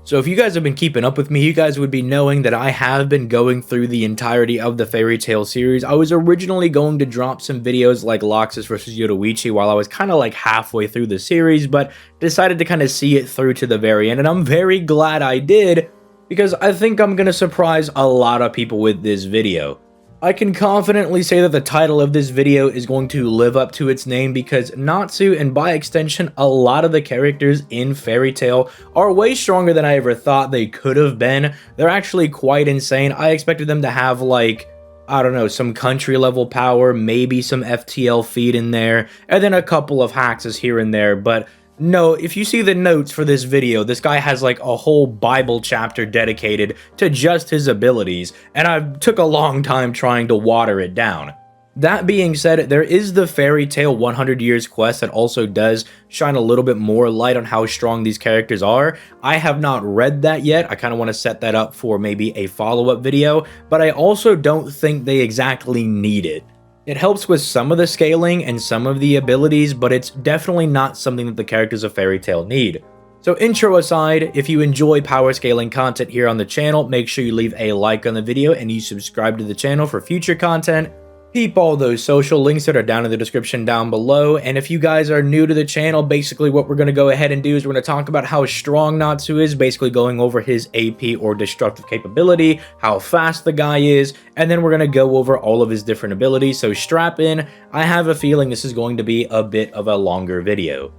So if you guys have been keeping up with me, you guys would be knowing that I have been going through the entirety of the Fairy Tail series. I was originally going to drop some videos like Loxus vs Yoruichi while I was kind of like halfway through the series, but decided to kind of see it through to the very end, and I'm very glad I did, because I think I'm going to surprise a lot of people with this video. I can confidently say that the title of this video is going to live up to its name, because Natsu, and by extension a lot of the characters in Fairy Tail, are way stronger than I ever thought they could have been. They're actually quite insane. I expected them to have like, I don't know, some country level power, maybe some FTL feed in there, and then a couple of hacks here and there, but no, if you see the notes for this video, this guy has like a whole Bible chapter dedicated to just his abilities, and I took a long time trying to water it down. That being said, there is the Fairy Tail 100 Years quest that also does shine a little bit more light on how strong these characters are. I have not read that yet. I kind of want to set that up for maybe a follow-up video, but I also don't think they exactly need it. It helps with some of the scaling and some of the abilities, but it's definitely not something that the characters of Fairy Tail need. So intro aside, if you enjoy power scaling content here on the channel, make sure you leave a like on the video and you subscribe to the channel for future content. Keep all those social links that are down in the description down below, and if you guys are new to the channel, basically what we're going to go ahead and do is we're going to talk about how strong Natsu is, basically going over his AP or destructive capability, how fast the guy is, and then we're going to go over all of his different abilities, so strap in. I have a feeling this is going to be a bit of a longer video.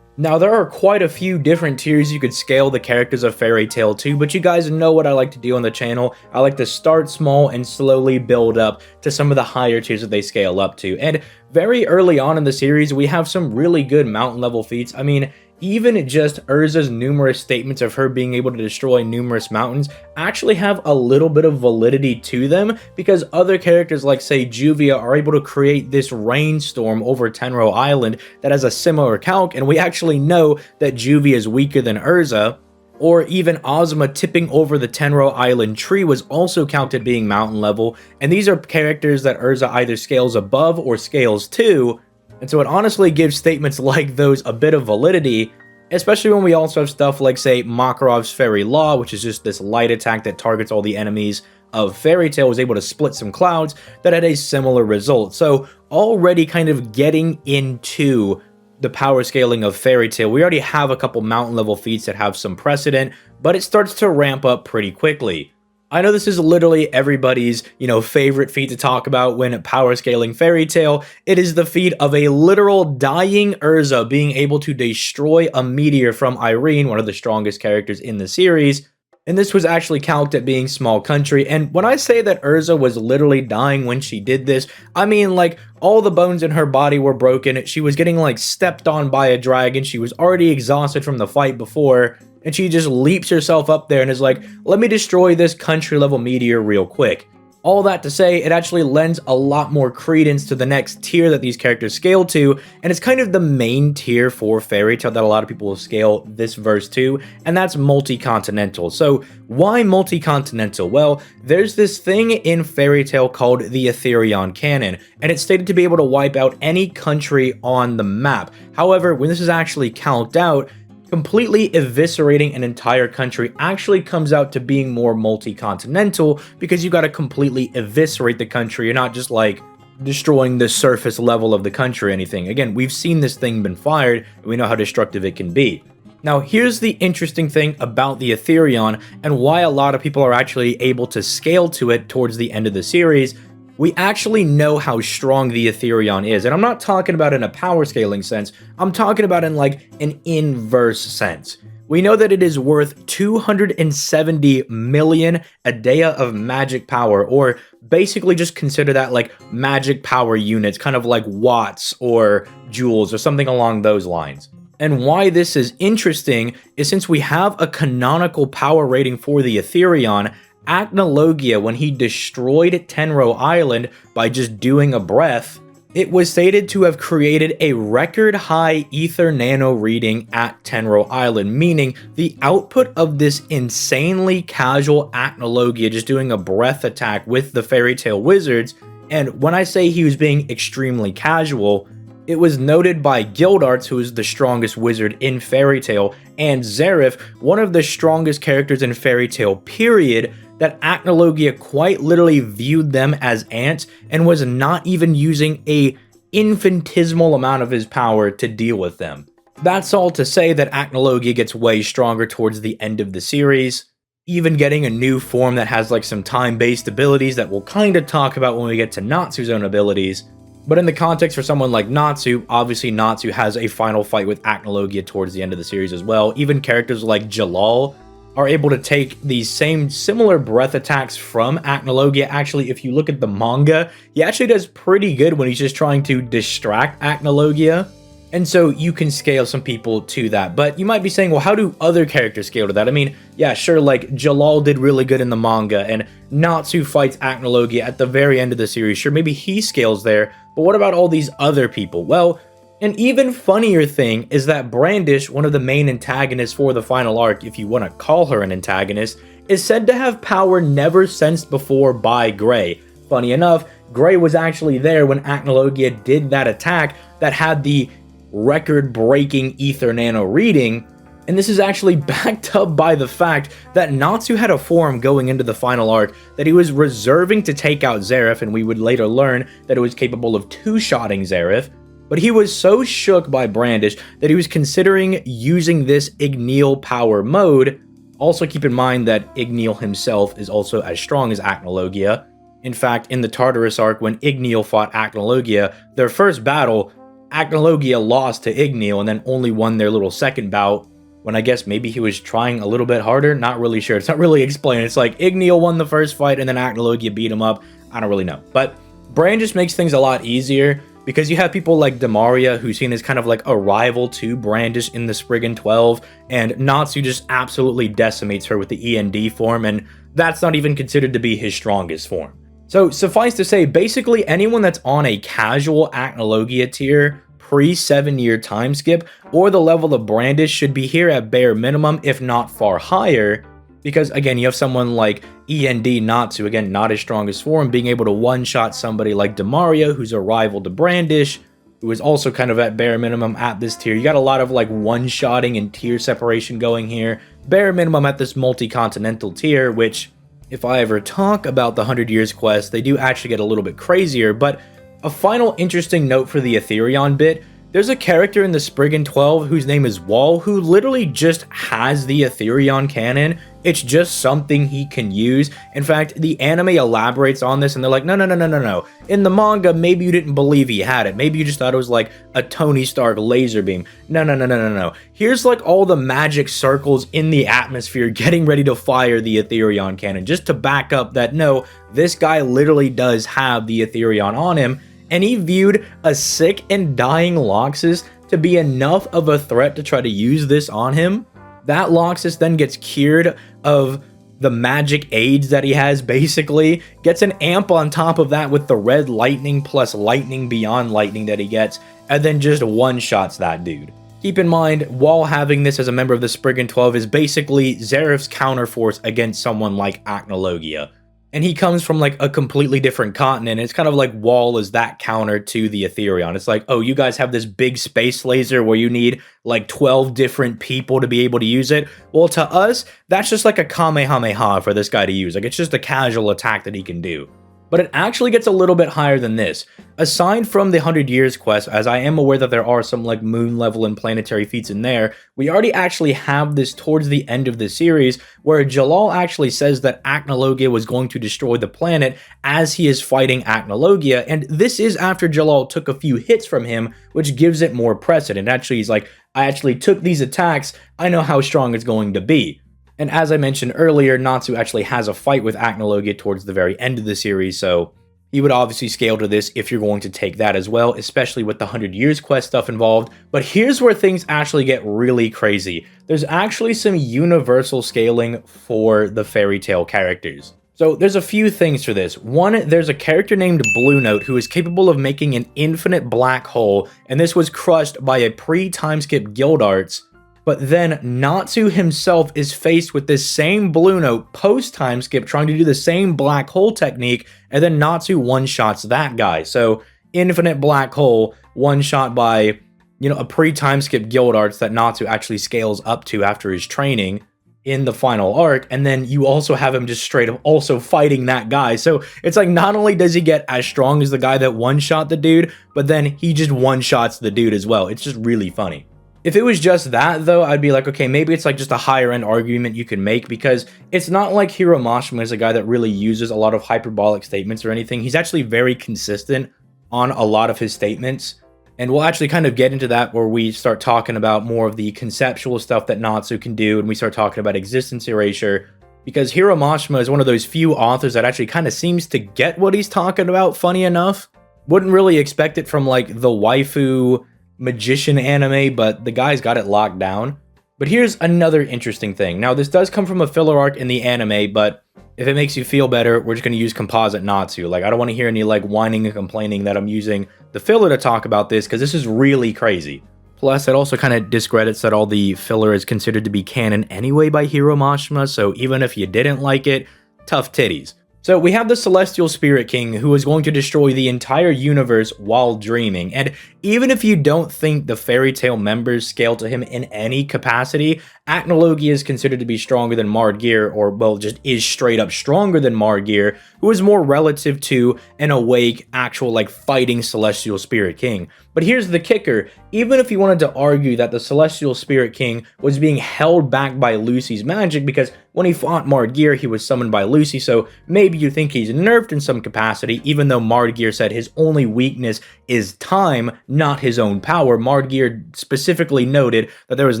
Now, there are quite a few different tiers you could scale the characters of Fairy Tail to, but you guys know what I like to do on the channel. I like to start small and slowly build up to some of the higher tiers that they scale up to. And very early on in the series, we have some really good mountain level feats. I mean, even just Urza's numerous statements of her being able to destroy numerous mountains actually have a little bit of validity to them, because other characters like, say, Juvia are able to create this rainstorm over Tenro Island that has a similar calc, and we actually know that Juvia is weaker than Urza. Or even Ozma tipping over the Tenro Island tree was also counted being mountain level, and these are characters that Urza either scales above or scales to. And so it honestly gives statements like those a bit of validity, especially when we also have stuff like, say, Makarov's Fairy Law, which is just this light attack that targets all the enemies of Fairy Tail, was able to split some clouds that had a similar result. So already kind of getting into the power scaling of Fairy Tail, we already have a couple mountain level feats that have some precedent, but it starts to ramp up pretty quickly. I know this is literally everybody's, favorite feat to talk about when power scaling Fairy Tail. It is the feat of a literal dying Urza being able to destroy a meteor from Irene, one of the strongest characters in the series. And this was actually calced at being small country. And when I say that Urza was literally dying when she did this, I mean like all the bones in her body were broken. She was getting like stepped on by a dragon. She was already exhausted from the fight before. And she just leaps herself up there and is like, let me destroy this country level meteor real quick. All that to say, it actually lends a lot more credence to the next tier that these characters scale to, and it's kind of the main tier for Fairy Tail that a lot of people will scale this verse to, and that's multi-continental. So why multi-continental? Well, there's this thing in Fairy Tail called the Etherion Cannon, and it's stated to be able to wipe out any country on the map. However, when this is actually calced out, completely eviscerating an entire country actually comes out to being more multi-continental, because you got to completely eviscerate the country. You're not just like destroying the surface level of the country or anything. Again, we've seen this thing been fired, and we know how destructive it can be. Now, here's the interesting thing about the Etherion and why a lot of people are actually able to scale to it towards the end of the series. We actually know how strong the Etherion is, and I'm not talking about in a power scaling sense, I'm talking about in like an inverse sense. We know that it is worth 270 million Adea of magic power, or basically just consider that like magic power units, kind of like watts or joules or something along those lines. And why this is interesting is since we have a canonical power rating for the Etherion, Acnologia, when he destroyed Tenro Island by just doing a breath, it was stated to have created a record high ether nano reading at Tenro Island, meaning the output of this insanely casual Acnologia just doing a breath attack with the Fairy Tail Wizards. And when I say he was being extremely casual, It was noted by Gildarts, who is the strongest wizard in Fairy Tail, and Zareth, one of the strongest characters in Fairy Tail period, that Acnologia quite literally viewed them as ants and was not even using a infinitesimal amount of his power to deal with them. That's all to say that Acnologia gets way stronger towards the end of the series, even getting a new form that has like some time-based abilities that we'll kind of talk about when we get to Natsu's own abilities. But in the context for someone like Natsu, obviously Natsu has a final fight with Acnologia towards the end of the series as well. Even characters like Jalal are able to take these same similar breath attacks from Acnologia. Actually, if you look at the manga, he actually does pretty good when he's just trying to distract Acnologia. And so you can scale some people to that. But you might be saying, well, how do other characters scale to that? I mean, yeah, sure, like Jalal did really good in the manga, and Natsu fights Acnologia at the very end of the series. Sure, maybe he scales there, but what about all these other people? Well, an even funnier thing is that Brandish, one of the main antagonists for the final arc, if you want to call her an antagonist, is said to have power never sensed before by Gray. Funny enough, Gray was actually there when Acnologia did that attack that had the record-breaking Ether Nano reading, and this is actually backed up by the fact that Natsu had a form going into the final arc that he was reserving to take out Zareth, and we would later learn that it was capable of two-shotting Zareth, but he was so shook by Brandish that he was considering using this Igneel power mode. Also keep in mind that Igneel himself is also as strong as Acnologia. In fact, in the Tartarus arc, when Igneel fought Acnologia, their first battle, Acnologia lost to Igneel and then only won their little second bout when I guess maybe he was trying a little bit harder. Not really sure. It's not really explained. It's like Igneel won the first fight and then Acnologia beat him up. I don't really know. But Bran just makes things a lot easier because you have people like Demaria, who's seen as kind of like a rival to Brandish in the Spriggan 12, and Natsu just absolutely decimates her with the END form, and that's not even considered to be his strongest form. So suffice to say, basically anyone that's on a casual Acnologia tier pre-7-year time skip or the level of Brandish should be here at bare minimum, if not far higher, because again, you have someone like END Natsu, again, not his strongest form, being able to one-shot somebody like Demaria, who's a rival to Brandish, who is also kind of at bare minimum at this tier. You got a lot of like one-shotting and tier separation going here, bare minimum at this multi-continental tier, which if I ever talk about the 100 Years quest, they do actually get a little bit crazier. But a final interesting note for the Etherion bit, there's a character in the Spriggan 12 whose name is Wall, who literally just has the Etherion cannon. It's just something he can use. In fact, the anime elaborates on this and they're like, no. In the manga, maybe you didn't believe he had it. Maybe you just thought it was like a Tony Stark laser beam. No. Here's like all the magic circles in the atmosphere getting ready to fire the Etherion cannon, just to back up that no, this guy literally does have the Etherion on him. And he viewed a sick and dying Loxus to be enough of a threat to try to use this on him. That Loxus then gets cured of the magic aids that he has, basically. Gets an amp on top of that with the red lightning plus lightning beyond lightning that he gets, and then just one-shots that dude. Keep in mind, while having this as a member of the Spriggan 12 is basically Zareth's counterforce against someone like Acnologia. And he comes from like a completely different continent. It's kind of like Wall is that counter to the Etherion. It's like, oh, you guys have this big space laser where you need like 12 different people to be able to use it. Well, to us, that's just like a Kamehameha for this guy to use. Like, it's just a casual attack that he can do. But it actually gets a little bit higher than this. Aside from the 100 Years quest, as I am aware that there are some like moon level and planetary feats in there, we already actually have this towards the end of the series where Jalal actually says that Acnologia was going to destroy the planet as he is fighting Acnologia, and this is after Jalal took a few hits from him, which gives it more precedent. Actually, he's like, I actually took these attacks, I know how strong it's going to be. And as I mentioned earlier, Natsu actually has a fight with Acnologia towards the very end of the series, so he would obviously scale to this if you're going to take that as well, especially with the 100 Years quest stuff involved. But here's where things actually get really crazy. There's actually some universal scaling for the Fairy Tail characters. So there's a few things for this. One, there's a character named Blue Note who is capable of making an infinite black hole, and this was crushed by a pre-time skip Gildarts. But then Natsu himself is faced with this same Blue Note post-time skip trying to do the same black hole technique, and then Natsu one-shots that guy. So infinite black hole, one shot by, you know, a pre-time skip guild arts that Natsu actually scales up to after his training in the final arc, and then you also have him just straight up also fighting that guy. So it's like, not only does he get as strong as the guy that one-shot the dude, but then he just one-shots the dude as well. It's just really funny. If it was just that, though, I'd be like, okay, maybe it's like just a higher end argument you can make, because it's not like Hiro Mashima is a guy that really uses a lot of hyperbolic statements or anything. He's actually very consistent on a lot of his statements. And we'll actually kind of get into that where we start talking about more of the conceptual stuff that Natsu can do, and we start talking about existence erasure, because Hiro Mashima is one of those few authors that actually kind of seems to get what he's talking about, funny enough. Wouldn't really expect it from like the waifu magician anime, but the guy's got it locked down. But here's another interesting thing. Now, this does come from a filler arc in the anime, but if it makes you feel better, we're just going to use composite Natsu. Like, I don't want to hear any like whining and complaining that I'm using the filler to talk about this, because this is really crazy. Plus, it also kind of discredits that all the filler is considered to be canon anyway by Hiro Mashima, so even if you didn't like it, tough titties. So we have the Celestial Spirit King, who is going to destroy the entire universe while dreaming. And even if you don't think the fairy tale members scale to him in any capacity, Acnologia is considered to be stronger than Mardgear, or, well, just is straight up stronger than Mardgear, who is more relative to an awake, actual, like, fighting Celestial Spirit King. But here's the kicker. Even if you wanted to argue that the Celestial Spirit King was being held back by Lucy's magic, because when he fought Mardgear, he was summoned by Lucy, so maybe you think he's nerfed in some capacity, even though Mardgear said his only weakness is time, not his own power. Mardgear specifically noted that there was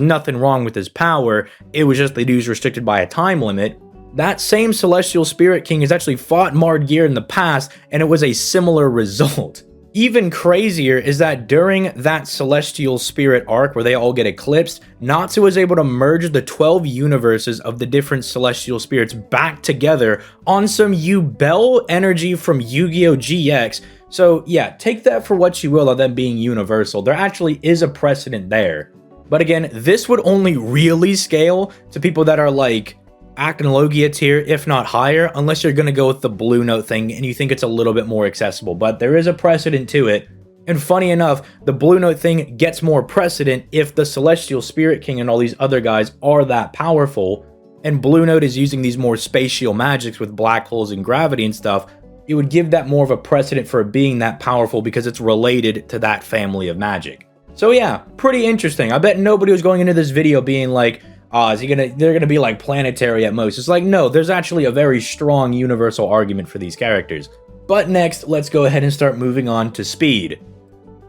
nothing wrong with his power, it was just that he was restricted by a time limit. That same Celestial Spirit King has actually fought Mardgear in the past, and it was a similar result. Even crazier is that during that Celestial Spirit arc where they all get eclipsed, Natsu was able to merge the 12 universes of the different Celestial Spirits back together on some Yubel energy from Yu-Gi-Oh! GX. So yeah, take that for what you will of them being universal. There actually is a precedent there. But again, this would only really scale to people that are like Acnologia tier, if not higher, unless you're going to go with the Blue Note thing and you think it's a little bit more accessible, but there is a precedent to it. And funny enough, the Blue Note thing gets more precedent if the Celestial Spirit King and all these other guys are that powerful, and Blue Note is using these more spatial magics with black holes and gravity and stuff. It would give that more of a precedent for it being that powerful because it's related to that family of magic. So yeah, pretty interesting. I bet nobody was going into this video being like, they're gonna be like planetary at most. It's like, no, there's actually a very strong universal argument for these characters. But next, let's go ahead and start moving on to Speed.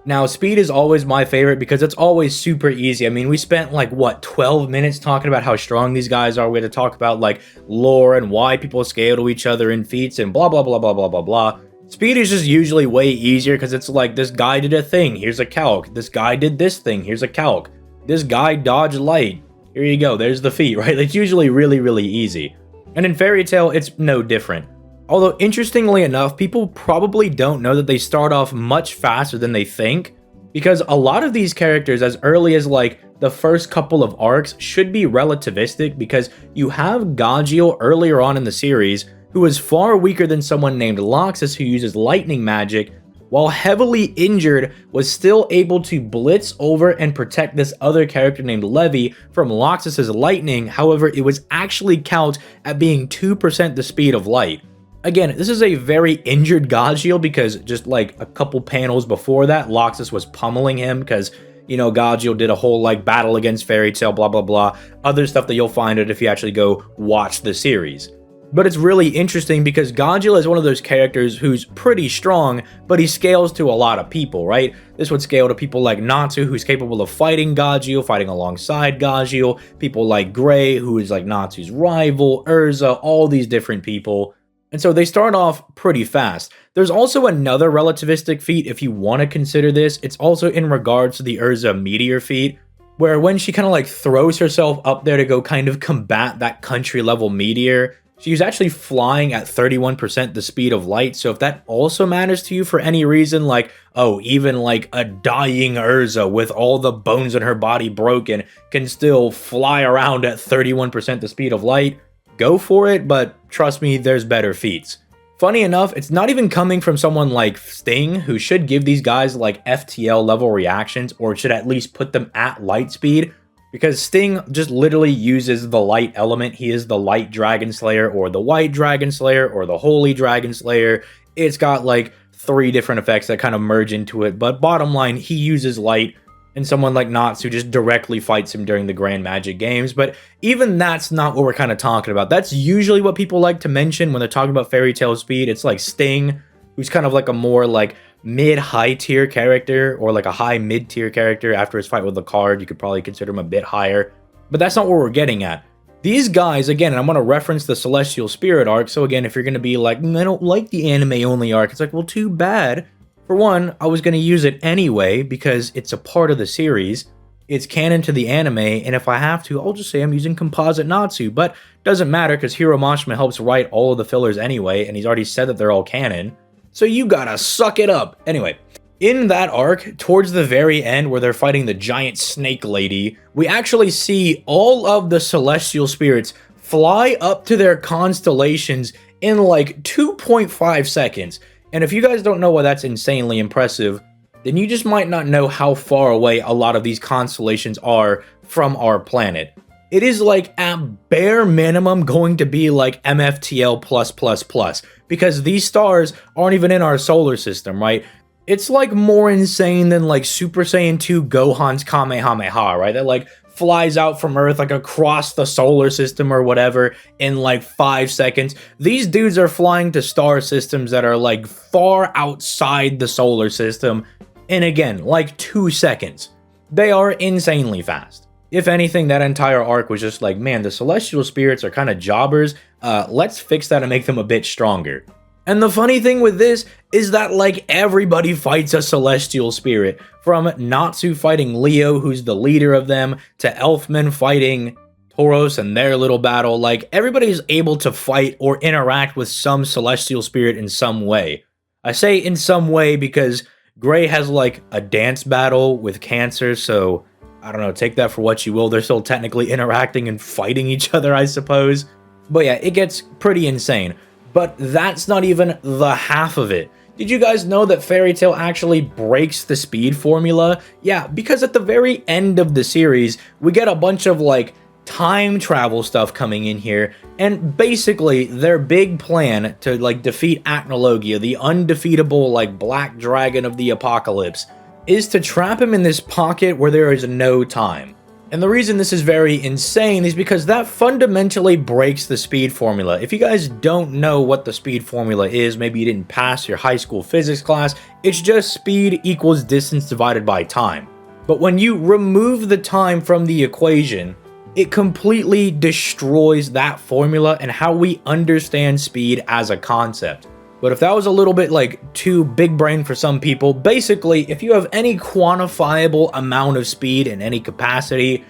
Now, Speed is always my favorite because it's always super easy. I mean, we spent like, what, 12 minutes talking about how strong these guys are. We had to talk about like lore and why people scale to each other in feats and blah, blah, blah, blah, blah, blah, blah. Speed is just usually way easier because it's like, this guy did a thing, here's a calc. This guy did this thing, here's a calc. This guy dodged light. Here you go, there's the feat, right? It's usually really, really easy. And in Fairy Tail, it's no different. Although, interestingly enough, people probably don't know that they start off much faster than they think, because a lot of these characters, as early as like the first couple of arcs, should be relativistic, because you have Gaggiel earlier on in the series, who is far weaker than someone named Loxus, who uses lightning magic, while heavily injured, was still able to blitz over and protect this other character named Levi from Loxus's lightning. However, it was actually couched at being 2% the speed of light. Again, this is a very injured Gaggiel because just like a couple panels before that, Loxus was pummeling him because, you know, Gaggiel did a whole like battle against Fairy Tail, blah, blah, blah. Other stuff that you'll find out if you actually go watch the series. But it's really interesting because Gaggiel is one of those characters who's pretty strong, but he scales to a lot of people, right? This would scale to people like Natsu, who's capable of fighting Gaggiel, fighting alongside Gaggiel, people like Gray, who is like Natsu's rival, Urza, all these different people. And so they start off pretty fast. There's also another relativistic feat if you want to consider this. It's also in regards to the Urza Meteor feat, where when she kind of like throws herself up there to go kind of combat that country level meteor, she's actually flying at 31% the speed of light. So if that also matters to you for any reason, like, oh, even like a dying Urza with all the bones in her body broken can still fly around at 31% the speed of light, go for it, but trust me, there's better feats. Funny enough, it's not even coming from someone like Sting, who should give these guys like FTL level reactions, or should at least put them at light speed, because Sting just literally uses the light element. He is the light dragon slayer, or the white dragon slayer, or the holy dragon slayer. It's got like 3 different effects that kind of merge into it, but bottom line, he uses light, and someone like Natsu just directly fights him during the Grand Magic Games. But even that's not what we're kind of talking about. That's usually what people like to mention when they're talking about Fairy Tail speed. It's like Sting, who's kind of like a more like mid-high tier character, or like a high mid-tier character. After his fight with the card, you could probably consider him a bit higher. But that's not what we're getting at. These guys, again, and I'm going to reference the Celestial Spirit arc. So again, if you're going to be like, I don't like the anime-only arc, it's like, well, too bad. For one, I was going to use it anyway because it's a part of the series. It's canon to the anime, and if I have to, I'll just say I'm using Composite Natsu, but doesn't matter because Hiro Mashima helps write all of the fillers anyway, and he's already said that they're all canon. So you gotta suck it up. Anyway, in that arc, towards the very end where they're fighting the giant snake lady, we actually see all of the celestial spirits fly up to their constellations in like 2.5 seconds. And if you guys don't know why that's insanely impressive, then you just might not know how far away a lot of these constellations are from our planet. It is like at bare minimum going to be like MFTL+++, because these stars aren't even in our solar system, right? It's like more insane than like Super Saiyan 2 Gohan's Kamehameha, right? That like flies out from Earth like across the solar system or whatever in like 5 seconds. These dudes are flying to star systems that are like far outside the solar system in, again, like 2 seconds. They are insanely fast. If anything, that entire arc was just like, man, the celestial spirits are kind of jobbers. Let's fix that and make them a bit stronger. And the funny thing with this is that like everybody fights a celestial spirit, from Natsu fighting Leo, who's the leader of them, to Elfman fighting Tauros and their little battle. Like everybody's able to fight or interact with some celestial spirit in some way. I say in some way because Gray has like a dance battle with Cancer, so I don't know, take that for what you will. They're still technically interacting and fighting each other, I suppose. But yeah, it gets pretty insane. But that's not even the half of it. Did you guys know that Fairy Tail actually breaks the speed formula? Yeah, because at the very end of the series, we get a bunch of like time travel stuff coming in here, and basically their big plan to like defeat Acnologia, the undefeatable like black dragon of the apocalypse, is to trap him in this pocket where there is no time. And the reason this is very insane is because that fundamentally breaks the speed formula. If you guys don't know what the speed formula is, maybe you didn't pass your high school physics class, it's just speed equals distance divided by time. But when you remove the time from the equation, it completely destroys that formula and how we understand speed as a concept. But if that was a little bit like too big brain for some people, basically, if you have any quantifiable amount of speed in any capacity,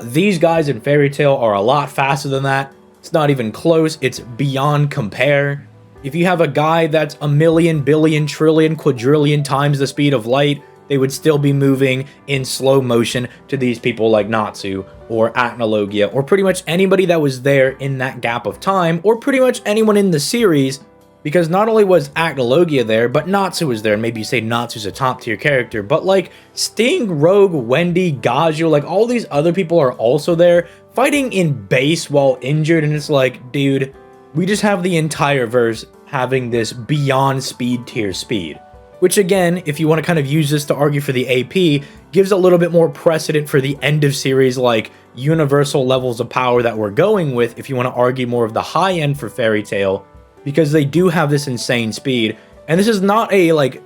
these guys in Fairy Tail are a lot faster than that. It's not even close. It's beyond compare. If you have a guy that's a million, billion, trillion, quadrillion times the speed of light, they would still be moving in slow motion to these people like Natsu or Acnologia, or pretty much anybody that was there in that gap of time, or pretty much anyone in the series. Because not only was Acnologia there, but Natsu was there. Maybe you say Natsu's a top tier character, but like Sting, Rogue, Wendy, Gaju, like all these other people are also there fighting in base while injured. And it's like, dude, we just have the entire verse having this beyond speed tier speed. Which again, if you want to kind of use this to argue for the AP, gives a little bit more precedent for the end of series like universal levels of power that we're going with, if you want to argue more of the high end for Fairy Tail. Because they do have this insane speed, and this is not a like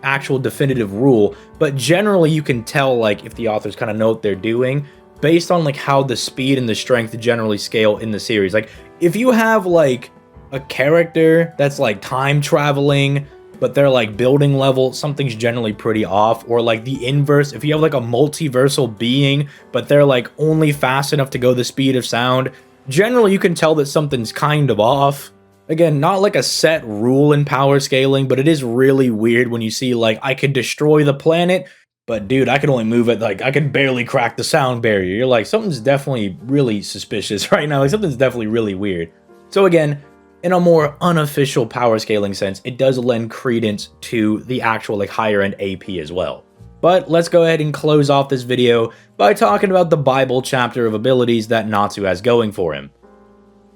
actual definitive rule, but generally you can tell like if the authors kind of know what they're doing based on like how the speed and the strength generally scale in the series. Like if you have like a character that's like time traveling, but they're like building level, something's generally pretty off. Or like the inverse, if you have like a multiversal being, but they're like only fast enough to go the speed of sound, generally you can tell that something's kind of off. Again, not like a set rule in power scaling, but it is really weird when you see like, I can destroy the planet, but dude, I can only move it, like I can barely crack the sound barrier. You're like, something's definitely really suspicious right now. Like something's definitely really weird. So again, in a more unofficial power scaling sense, it does lend credence to the actual like higher end AP as well. But let's go ahead and close off this video by talking about the Bible chapter of abilities that Natsu has going for him.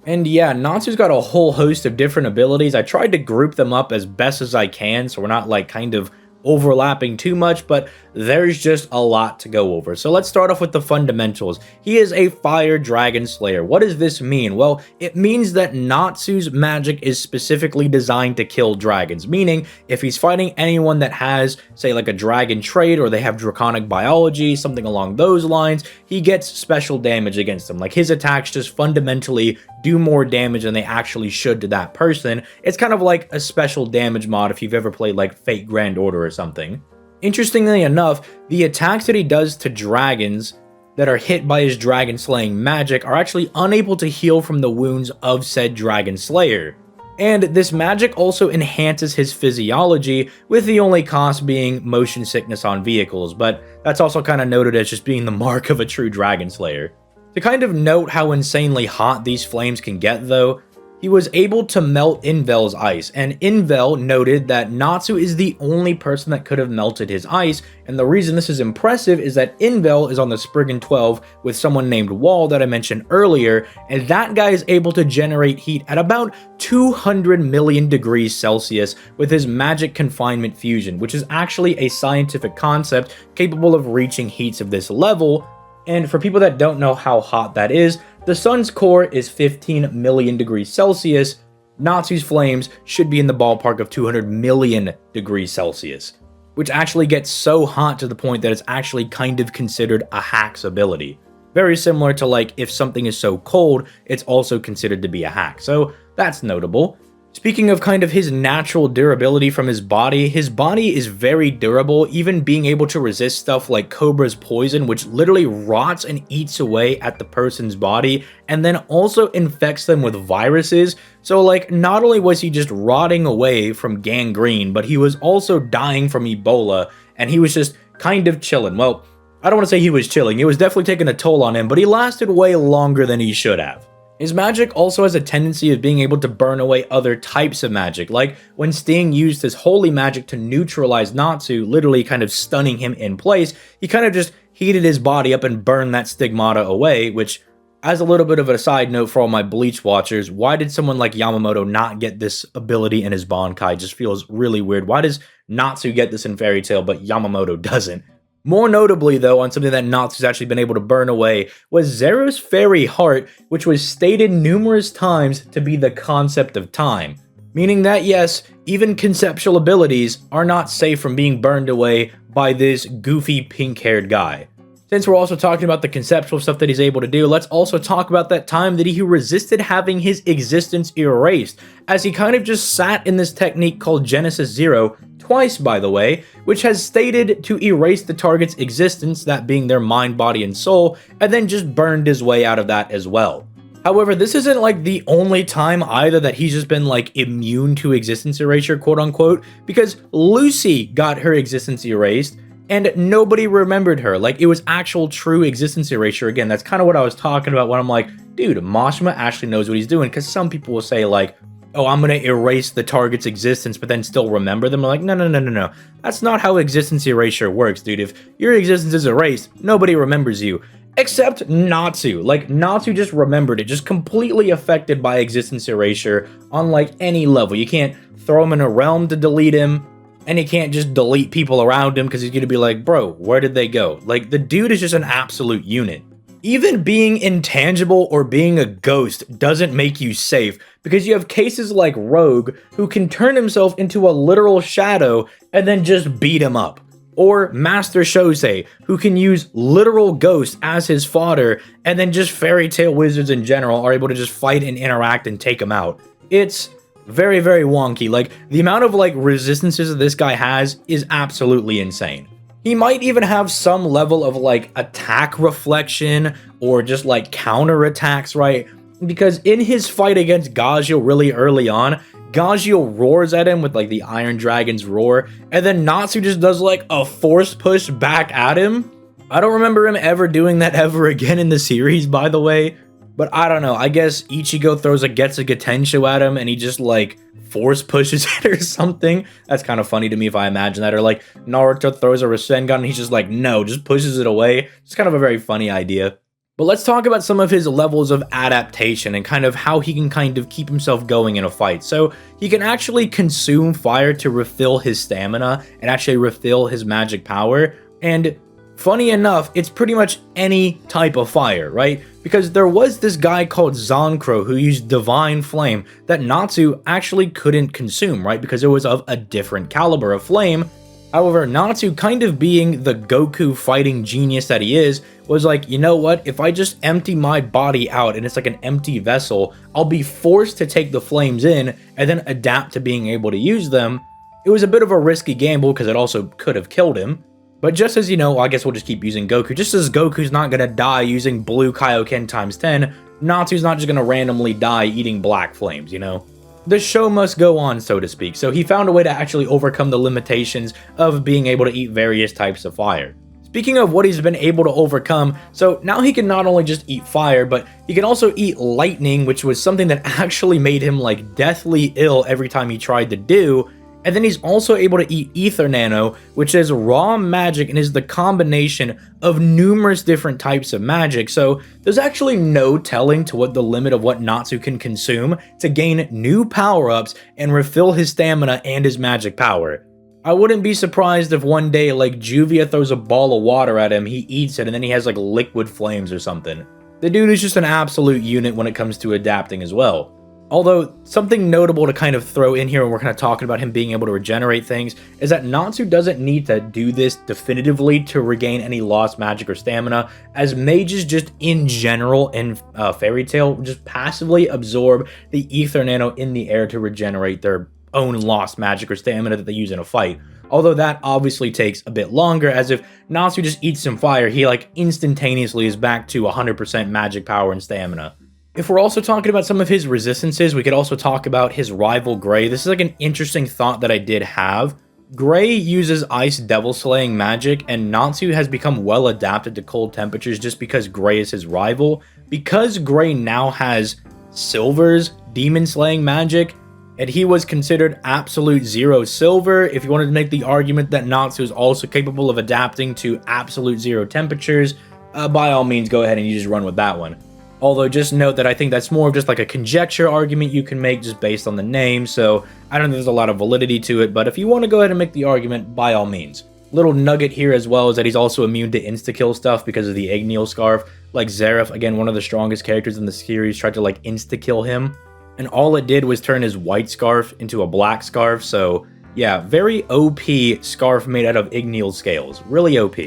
And yeah, Natsu's got a whole host of different abilities. I tried to group them up as best as I can so we're not like kind of overlapping too much, but there's just a lot to go over. So let's start off with the fundamentals. He is a fire dragon slayer. What does this mean? Well, it means that Natsu's magic is specifically designed to kill dragons, meaning if he's fighting anyone that has, say, like a dragon trait or they have draconic biology, something along those lines, he gets special damage against them. Like his attacks just fundamentally do more damage than they actually should to that person. It's kind of like a special damage mod if you've ever played like Fate Grand Order or something. Interestingly enough, the attacks that he does to dragons that are hit by his dragon slaying magic are actually unable to heal from the wounds of said dragon slayer. And this magic also enhances his physiology, with the only cost being motion sickness on vehicles, but that's also kind of noted as just being the mark of a true dragon slayer. To kind of note how insanely hot these flames can get though, he was able to melt Invel's ice, and Invel noted that Natsu is the only person that could have melted his ice, and the reason this is impressive is that Invel is on the Spriggan 12 with someone named Wall that I mentioned earlier, and that guy is able to generate heat at about 200 million degrees Celsius with his magic confinement fusion, which is actually a scientific concept capable of reaching heats of this level. And for people that don't know how hot that is, the sun's core is 15 million degrees Celsius. Natsu's flames should be in the ballpark of 200 million degrees Celsius, which actually gets so hot to the point that it's actually kind of considered a hack's ability. Very similar to like if something is so cold, it's also considered to be a hack. So that's notable. Speaking of kind of his natural durability from his body is very durable, even being able to resist stuff like Cobra's poison, which literally rots and eats away at the person's body, and then also infects them with viruses. So like, not only was he just rotting away from gangrene, but he was also dying from Ebola, and he was just kind of chilling. Well, I don't want to say he was chilling, it was definitely taking a toll on him, but he lasted way longer than he should have. His magic also has a tendency of being able to burn away other types of magic, like when Sting used his holy magic to neutralize Natsu, literally kind of stunning him in place, he kind of just heated his body up and burned that stigmata away, which, as a little bit of a side note for all my Bleach watchers, why did someone like Yamamoto not get this ability in his Bankai? Just feels really weird. Why does Natsu get this in Fairy Tail, but Yamamoto doesn't? More notably, though, on something that Natsu's actually been able to burn away was Zero's Fairy Heart, which was stated numerous times to be the concept of time. Meaning that, yes, even conceptual abilities are not safe from being burned away by this goofy pink-haired guy. Since we're also talking about the conceptual stuff that he's able to do, let's also talk about that time that he resisted having his existence erased, as he kind of just sat in this technique called Genesis Zero, twice by the way, which has stated to erase the target's existence, that being their mind, body, and soul, and then just burned his way out of that as well. However, this isn't like the only time either that he's just been like immune to existence erasure, quote unquote, because Lucy got her existence erased, and nobody remembered her. Like, it was actual true existence erasure. Again, that's kind of what I was talking about when I'm like, dude, Mashima actually knows what he's doing, because some people will say like, oh, I'm gonna erase the target's existence but then still remember them. I'm like, no. That's not how existence erasure works, dude. If your existence is erased, nobody remembers you. Except Natsu. Like, Natsu just remembered it, just completely affected by existence erasure on like any level. You can't throw him in a realm to delete him, and he can't just delete people around him because he's gonna be like, bro, where did they go? Like, the dude is just an absolute unit. Even being intangible or being a ghost doesn't make you safe, because you have cases like Rogue, who can turn himself into a literal shadow and then just beat him up. Or Master Shosei, who can use literal ghosts as his fodder, and then just fairy tale wizards in general are able to just fight and interact and take him out. It's very, very wonky. Like, the amount of like resistances that this guy has is absolutely insane. He might even have some level of like attack reflection or just like counter attacks, right? Because in his fight against Gagio really early on, Gagio roars at him with like the Iron Dragon's roar, and then Natsu just does like a force push back at him. I don't remember him ever doing that ever again in the series, by the way. But I don't know, I guess Ichigo throws a Getsuga Tensho at him and he just like force pushes it or something. That's kind of funny to me if I imagine that. Or like Naruto throws a Rasengan and he's just like, no, just pushes it away. It's kind of a very funny idea. But let's talk about some of his levels of adaptation and kind of how he can kind of keep himself going in a fight. So he can actually consume fire to refill his stamina and actually refill his magic power. And funny enough, it's pretty much any type of fire, right? Because there was this guy called Zancro who used Divine Flame that Natsu actually couldn't consume, right? Because it was of a different caliber of flame. However, Natsu, kind of being the Goku fighting genius that he is, was like, you know what, if I just empty my body out and it's like an empty vessel, I'll be forced to take the flames in and then adapt to being able to use them. It was a bit of a risky gamble because it also could have killed him. But just as, you know, I guess we'll just keep using Goku, just as Goku's not going to die using blue Kaioken times 10, Natsu's not just going to randomly die eating black flames, you know? The show must go on, so to speak, so he found a way to actually overcome the limitations of being able to eat various types of fire. Speaking of what he's been able to overcome, so now he can not only just eat fire, but he can also eat lightning, which was something that actually made him like deathly ill every time he tried to do. And then he's also able to eat Ether Nano, which is raw magic and is the combination of numerous different types of magic. So there's actually no telling to what the limit of what Natsu can consume to gain new power-ups and refill his stamina and his magic power. I wouldn't be surprised if one day like Juvia throws a ball of water at him, he eats it, and then he has like liquid flames or something. The dude is just an absolute unit when it comes to adapting as well. Although, something notable to kind of throw in here when we're kind of talking about him being able to regenerate things, is that Natsu doesn't need to do this definitively to regain any lost magic or stamina, as mages just in general in Fairy Tail just passively absorb the Ether Nano in the air to regenerate their own lost magic or stamina that they use in a fight. Although that obviously takes a bit longer, as if Natsu just eats some fire, he like instantaneously is back to 100% magic power and stamina. If we're also talking about some of his resistances, we could also talk about his rival Gray. This is like an interesting thought that I did have. Gray uses ice devil slaying magic, and Natsu has become well adapted to cold temperatures just because Gray is his rival. Because Gray now has Silver's demon slaying magic, and he was considered absolute zero silver, if you wanted to make the argument that Natsu is also capable of adapting to absolute zero temperatures, by all means go ahead and you just run with that one. Although just note that I think that's more of just like a conjecture argument you can make just based on the name, so I don't think there's a lot of validity to it, but if you want to go ahead and make the argument, by all means. Little nugget here as well is that he's also immune to insta-kill stuff because of the Igneel scarf. Like Zeref, again, one of the strongest characters in the series, tried to like insta-kill him, and all it did was turn his white scarf into a black scarf, so yeah, very OP scarf made out of Igneel scales. Really OP.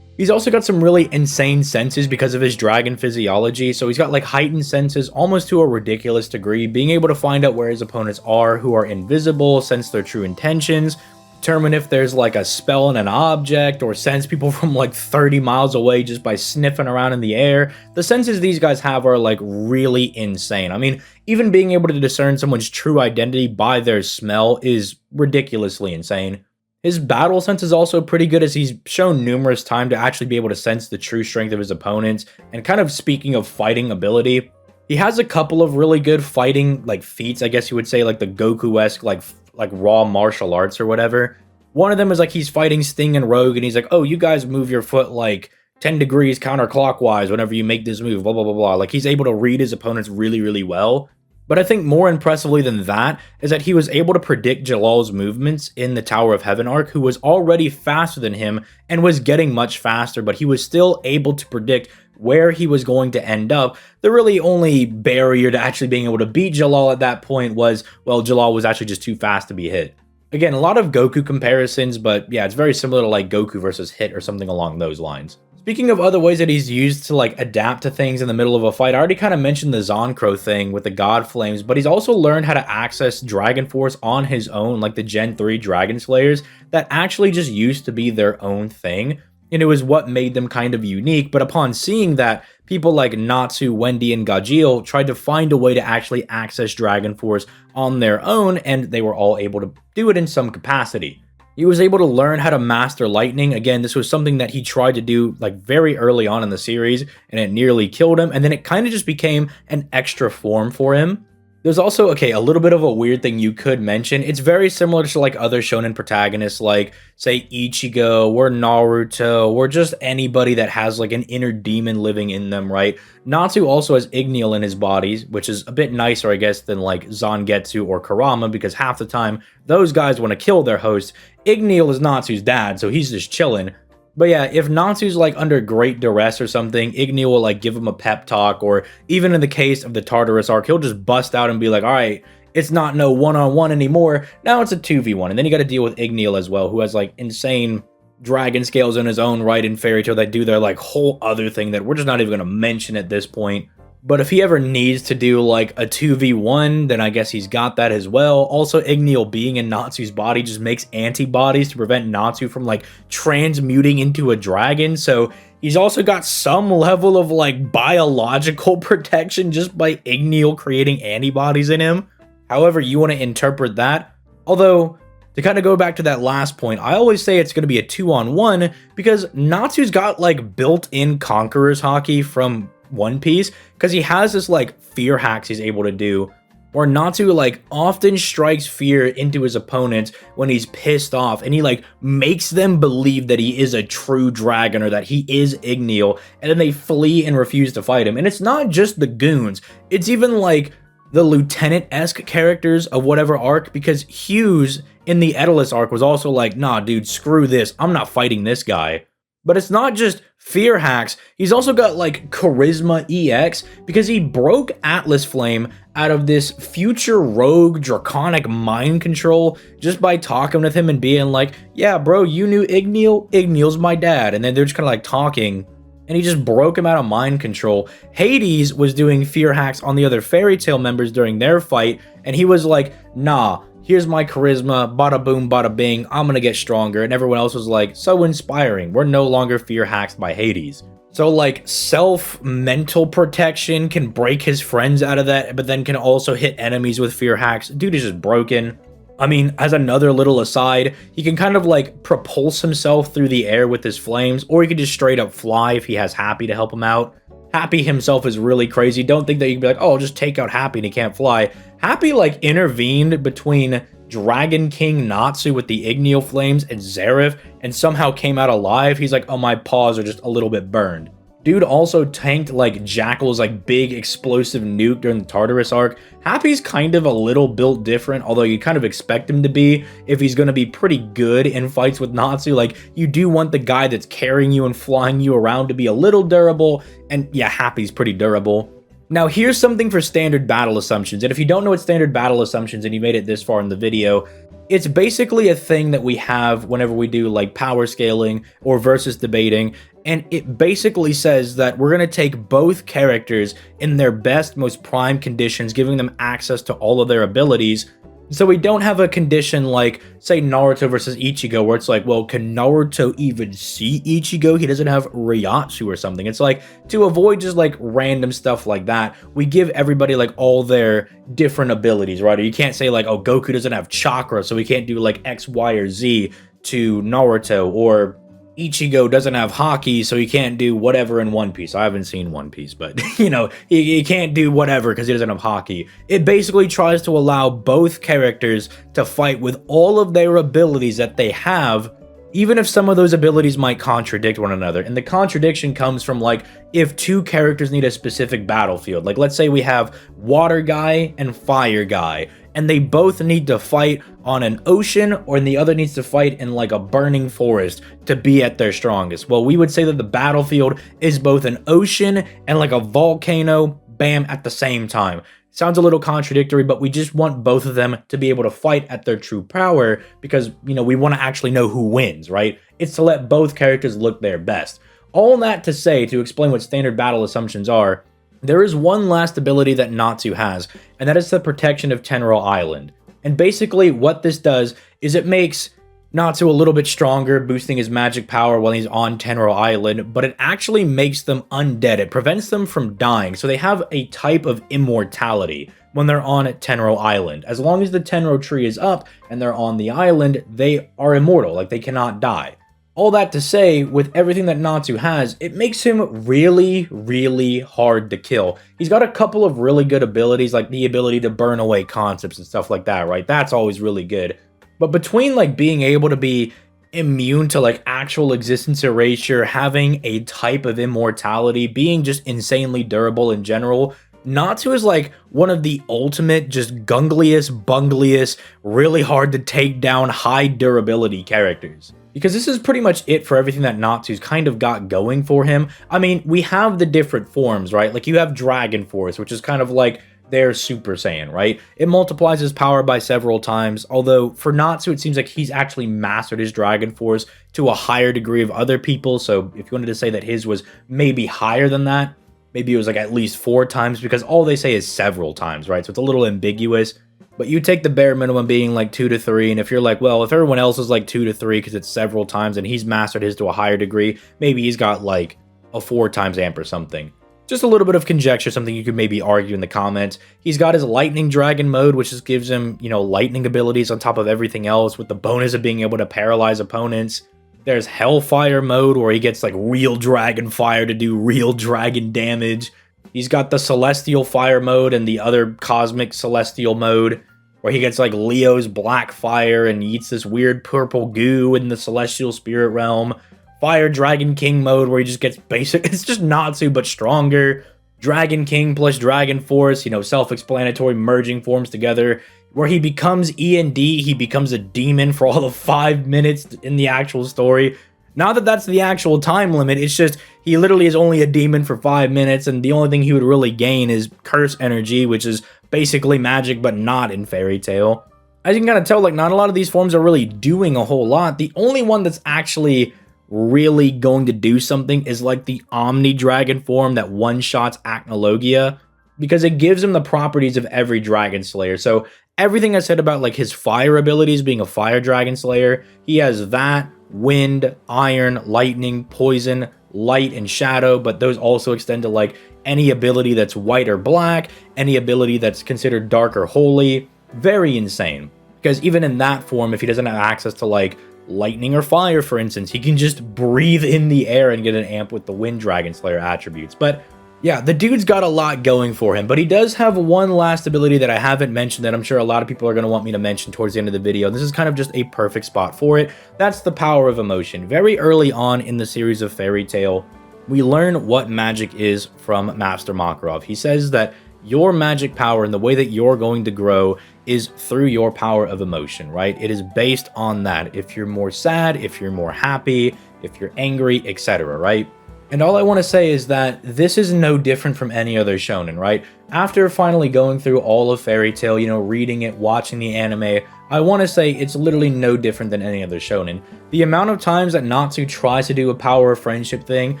He's also got some really insane senses because of his dragon physiology, so he's got like heightened senses almost to a ridiculous degree, being able to find out where his opponents are who are invisible, sense their true intentions, determine if there's like a spell in an object, or sense people from like 30 miles away just by sniffing around in the air. The senses these guys have are like really insane. I mean, even being able to discern someone's true identity by their smell is ridiculously insane. His battle sense is also pretty good, as he's shown numerous times to actually be able to sense the true strength of his opponents. And kind of speaking of fighting ability, he has a couple of really good fighting like feats, I guess you would say, like the Goku-esque like raw martial arts or whatever. One of them is like he's fighting Sting and Rogue, and he's like, oh, you guys move your foot like 10 degrees counterclockwise whenever you make this move, blah, blah, blah, blah. Like he's able to read his opponents really, really well. But I think more impressively than that is that he was able to predict Jalal's movements in the Tower of Heaven arc, who was already faster than him and was getting much faster, but he was still able to predict where he was going to end up. The really only barrier to actually being able to beat Jalal at that point was, well, Jalal was actually just too fast to be hit. Again, a lot of Goku comparisons, but yeah, it's very similar to like Goku versus Hit or something along those lines. Speaking of other ways that he's used to like adapt to things in the middle of a fight, I already kind of mentioned the Zancro thing with the God Flames, but he's also learned how to access Dragon Force on his own, like the Gen 3 Dragon Slayers that actually just used to be their own thing, and it was what made them kind of unique. But upon seeing that, people like Natsu, Wendy, and Gajeel tried to find a way to actually access Dragon Force on their own, and they were all able to do it in some capacity. He was able to learn how to master lightning. Again, this was something that he tried to do like very early on in the series, and it nearly killed him. And then it kind of just became an extra form for him. There's also, okay, a little bit of a weird thing you could mention. It's very similar to like other shonen protagonists, like say Ichigo or Naruto or just anybody that has like an inner demon living in them, right? Natsu also has Igneal in his body, which is a bit nicer, I guess, than like Zangetsu or Kurama, because half the time those guys want to kill their host. Igneal is Natsu's dad, so he's just chilling. But yeah, if Natsu's like under great duress or something, Igni will like give him a pep talk, or even in the case of the Tartarus arc, he'll just bust out and be like, all right, it's not no one-on-one anymore, now it's a 2v1. And then you got to deal with Igneal as well, who has like insane dragon scales in his own right in Fairy Tail that do their like whole other thing that we're just not even going to mention at this point. But if he ever needs to do like a 2v1, then I guess he's got that as well. Also, Igneal being in Natsu's body just makes antibodies to prevent Natsu from like transmuting into a dragon. So he's also got some level of like biological protection just by Igneal creating antibodies in him. However you want to interpret that. Although, to kind of go back to that last point, I always say it's going to be a 2-on-1 because Natsu's got like built-in Conqueror's Haki from One Piece, because he has this like fear hacks he's able to do where Natsu like often strikes fear into his opponents when he's pissed off, and he like makes them believe that he is a true dragon or that he is Igneal, and then they flee and refuse to fight him. And it's not just the goons, it's even like the lieutenant-esque characters of whatever arc, because Hughes in the Edelus arc was also like, nah dude, screw this, I'm not fighting this guy. But it's not just fear hacks, he's also got like Charisma EX, because he broke Atlas Flame out of this future rogue draconic mind control just by talking with him and being like, yeah bro, you knew Igneal? Igneal's my dad. And then they're just kind of like talking, and he just broke him out of mind control. Hades was doing fear hacks on the other Fairy Tail members during their fight, and he was like, nah, here's my charisma, bada boom, bada bing, I'm gonna get stronger. And everyone else was like, so inspiring, we're no longer fear hacked by Hades. So like self-mental protection can break his friends out of that, but then can also hit enemies with fear hacks. Dude is just broken. I mean, as another little aside, he can kind of like propulse himself through the air with his flames, or he can just straight up fly if he has Happy to help him out. Happy himself is really crazy. Don't think that you can be like, oh, just take out Happy and he can't fly. Happy like intervened between Dragon King Natsu with the Igneal flames and Zareth, and somehow came out alive. He's like, oh, my paws are just a little bit burned. Dude also tanked like Jackal's like big explosive nuke during the Tartarus arc. Happy's kind of a little built different, although you kind of expect him to be if he's going to be pretty good in fights with Natsu. Like, you do want the guy that's carrying you and flying you around to be a little durable, and yeah, Happy's pretty durable. Now, here's something for standard battle assumptions, and if you don't know what standard battle assumptions and you made it this far in the video, it's basically a thing that we have whenever we do like power scaling or versus debating, and it basically says that we're going to take both characters in their best, most prime conditions, giving them access to all of their abilities. So we don't have a condition like, say, Naruto versus Ichigo, where it's like, well, can Naruto even see Ichigo? He doesn't have Ryatsu or something. It's like, to avoid just like random stuff like that, we give everybody like all their different abilities, right? Or you can't say like, oh, Goku doesn't have chakra, so we can't do like X, Y, or Z to Naruto, or Ichigo doesn't have Haki, so he can't do whatever in One Piece. I haven't seen One Piece, but, you know, he can't do whatever because he doesn't have Haki. It basically tries to allow both characters to fight with all of their abilities that they have, even if some of those abilities might contradict one another. And the contradiction comes from, like, if two characters need a specific battlefield. Like, let's say we have Water Guy and Fire Guy, and they both need to fight on an ocean, or the other needs to fight in like a burning forest to be at their strongest. Well, we would say that the battlefield is both an ocean and like a volcano, bam, at the same time. Sounds a little contradictory, but we just want both of them to be able to fight at their true power because, you know, we want to actually know who wins, right? It's to let both characters look their best. All that to say, to explain what standard battle assumptions are, there is one last ability that Natsu has, and that is the protection of Tenro Island. And basically what this does is it makes Natsu a little bit stronger, boosting his magic power while he's on Tenro Island, but it actually makes them undead. It prevents them from dying, so they have a type of immortality. when they're on Tenro Island. As long as the Tenro tree is up and they're on the island, they are immortal, like they cannot die. All that to say, with everything that Natsu has, it makes him really, really hard to kill. He's got a couple of really good abilities, like the ability to burn away concepts and stuff like that, right? That's always really good. But between like being able to be immune to like actual existence erasure, having a type of immortality, being just insanely durable in general, Natsu is like one of the ultimate, just gungliest, bungliest, really hard to take down, high durability characters. Because this is pretty much it for everything that Natsu's kind of got going for him. I mean, we have the different forms, right? Like you have Dragon Force, which is kind of like their Super Saiyan, right? It multiplies his power by several times, although for Natsu, it seems like he's actually mastered his Dragon Force to a higher degree of other people, so if you wanted to say that his was maybe higher than that, maybe it was like at least 4 times, because all they say is several times, right? So it's a little ambiguous. But you take the bare minimum being like 2 to 3, and if you're like, well, if everyone else is like 2 to 3 because it's several times and he's mastered his to a higher degree, maybe he's got like a 4 times amp or something. Just a little bit of conjecture, something you could maybe argue in the comments. He's got his Lightning Dragon mode, which just gives him, you know, lightning abilities on top of everything else with the bonus of being able to paralyze opponents. There's Hellfire mode where he gets like real dragon fire to do real dragon damage. He's got the Celestial Fire mode and the other Cosmic Celestial mode, where he gets like Leo's Black Fire and eats this weird purple goo in the Celestial Spirit Realm. Fire Dragon King mode, where he just gets basic, it's just Natsu but stronger. Dragon King plus Dragon Force, you know, self-explanatory, merging forms together, where he becomes E&D, he becomes a demon for all of 5 minutes in the actual story. Not that that's the actual time limit, it's just he literally is only a demon for 5 minutes, and the only thing he would really gain is curse energy, which is basically magic but not in Fairy Tail. As you can kind of tell, like, not a lot of these forms are really doing a whole lot. The only one that's actually really going to do something is like the Omni Dragon form that one-shots Acnologia, because it gives him the properties of every Dragon Slayer. So everything I said about like his fire abilities being a Fire Dragon Slayer, he has that, wind, iron, lightning, poison, light, and shadow, but those also extend to like any ability that's white or black, any ability that's considered dark or holy. Very insane. Because even in that form, if he doesn't have access to like lightning or fire, for instance, he can just breathe in the air and get an amp with the Wind Dragon Slayer attributes. But yeah, the dude's got a lot going for him, but he does have one last ability that I haven't mentioned that I'm sure a lot of people are going to want me to mention towards the end of the video. This is kind of just a perfect spot for it. That's the power of emotion. Very early on in the series of Fairy Tail, we learn what magic is from Master Makarov. He says that your magic power and the way that you're going to grow is through your power of emotion, right? It is based on that. If you're more sad, if you're more happy, if you're angry, etc., right? And all I want to say is that this is no different from any other shonen, right? After finally going through all of Fairy Tail, you know, reading it, watching the anime, I want to say it's literally no different than any other shonen. The amount of times that Natsu tries to do a power of friendship thing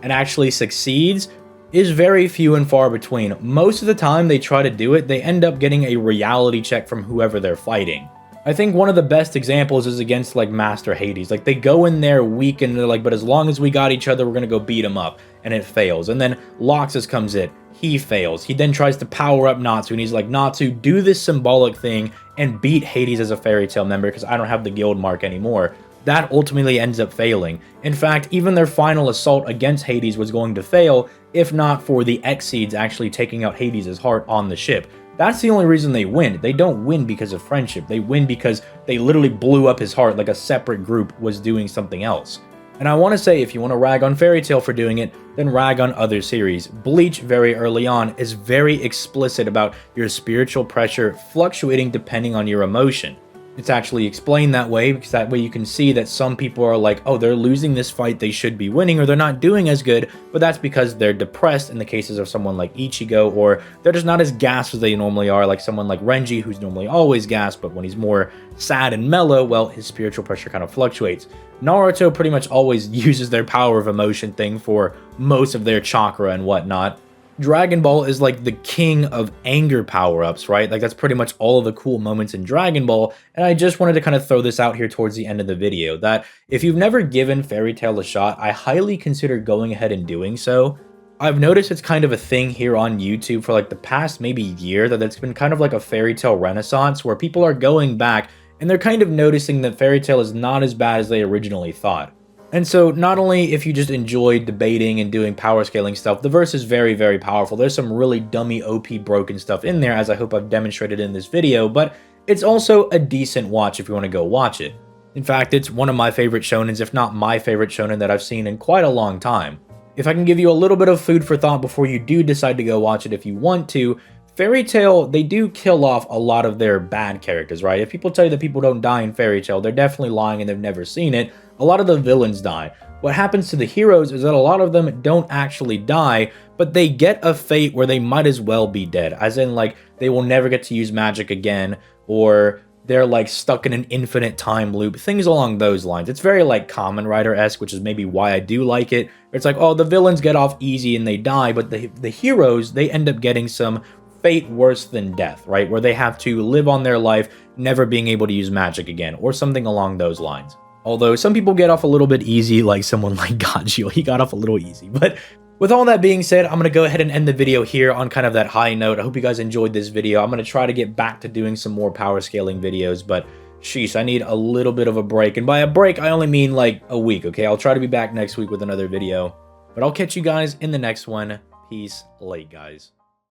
and actually succeeds is very few and far between. Most of the time they try to do it, they end up getting a reality check from whoever they're fighting. I think one of the best examples is against like Master Hades. Like they go in there weak and they're like, but as long as we got each other, we're gonna go beat him up, and it fails. And then Loxus comes in, he fails. He then tries to power up Natsu and he's like, Natsu, do this symbolic thing and beat Hades as a Fairy Tail member because I don't have the guild mark anymore. That ultimately ends up failing. In fact, even their final assault against Hades was going to fail if not for the Exceeds actually taking out Hades' heart on the ship. That's the only reason they win. They don't win because of friendship. They win because they literally blew up his heart like a separate group was doing something else. And I want to say, if you want to rag on Fairy Tail for doing it, then rag on other series. Bleach, very early on, is very explicit about your spiritual pressure fluctuating depending on your emotion. It's actually explained that way because that way you can see that some people are like, oh, they're losing this fight, they should be winning, or they're not doing as good, but that's because they're depressed in the cases of someone like Ichigo, or they're just not as gassed as they normally are, like someone like Renji, who's normally always gassed, but when he's more sad and mellow, well, his spiritual pressure kind of fluctuates. Naruto pretty much always uses their power of emotion thing for most of their chakra and whatnot. Dragon Ball is like the king of anger power-ups, right? Like that's pretty much all of the cool moments in Dragon Ball, and I just wanted to kind of throw this out here towards the end of the video, that if you've never given Fairy Tail a shot, I highly consider going ahead and doing so. I've noticed it's kind of a thing here on YouTube for like the past maybe year that it's been kind of like a fairy tale renaissance where people are going back and they're kind of noticing that fairy tale is not as bad as they originally thought. And so not only if you just enjoy debating and doing power scaling stuff, the verse is very, very powerful. There's some really dummy OP broken stuff in there, as I hope I've demonstrated in this video, but it's also a decent watch if you want to go watch it. In fact, it's one of my favorite shonens, if not my favorite shonen that I've seen in quite a long time. If I can give you a little bit of food for thought before you do decide to go watch it if you want to, Fairy Tail, they do kill off a lot of their bad characters, right? If people tell you that people don't die in Fairy Tail, they're definitely lying and they've never seen it. A lot of the villains die. What happens to the heroes is that a lot of them don't actually die, but they get a fate where they might as well be dead. As in, like, they will never get to use magic again, or they're, like, stuck in an infinite time loop, things along those lines. It's very, like, Kamen Rider-esque, which is maybe why I do like it. It's like, oh, the villains get off easy and they die, but the heroes, they end up getting some fate worse than death, right? Where they have to live on their life, never being able to use magic again, or something along those lines. Although some people get off a little bit easy, like someone like Gajio, he got off a little easy. But with all that being said, I'm going to go ahead and end the video here on kind of that high note. I hope you guys enjoyed this video. I'm going to try to get back to doing some more power scaling videos, but sheesh, I need a little bit of a break. And by a break, I only mean like a week, okay? I'll try to be back next week with another video. But I'll catch you guys in the next one. Peace, late guys.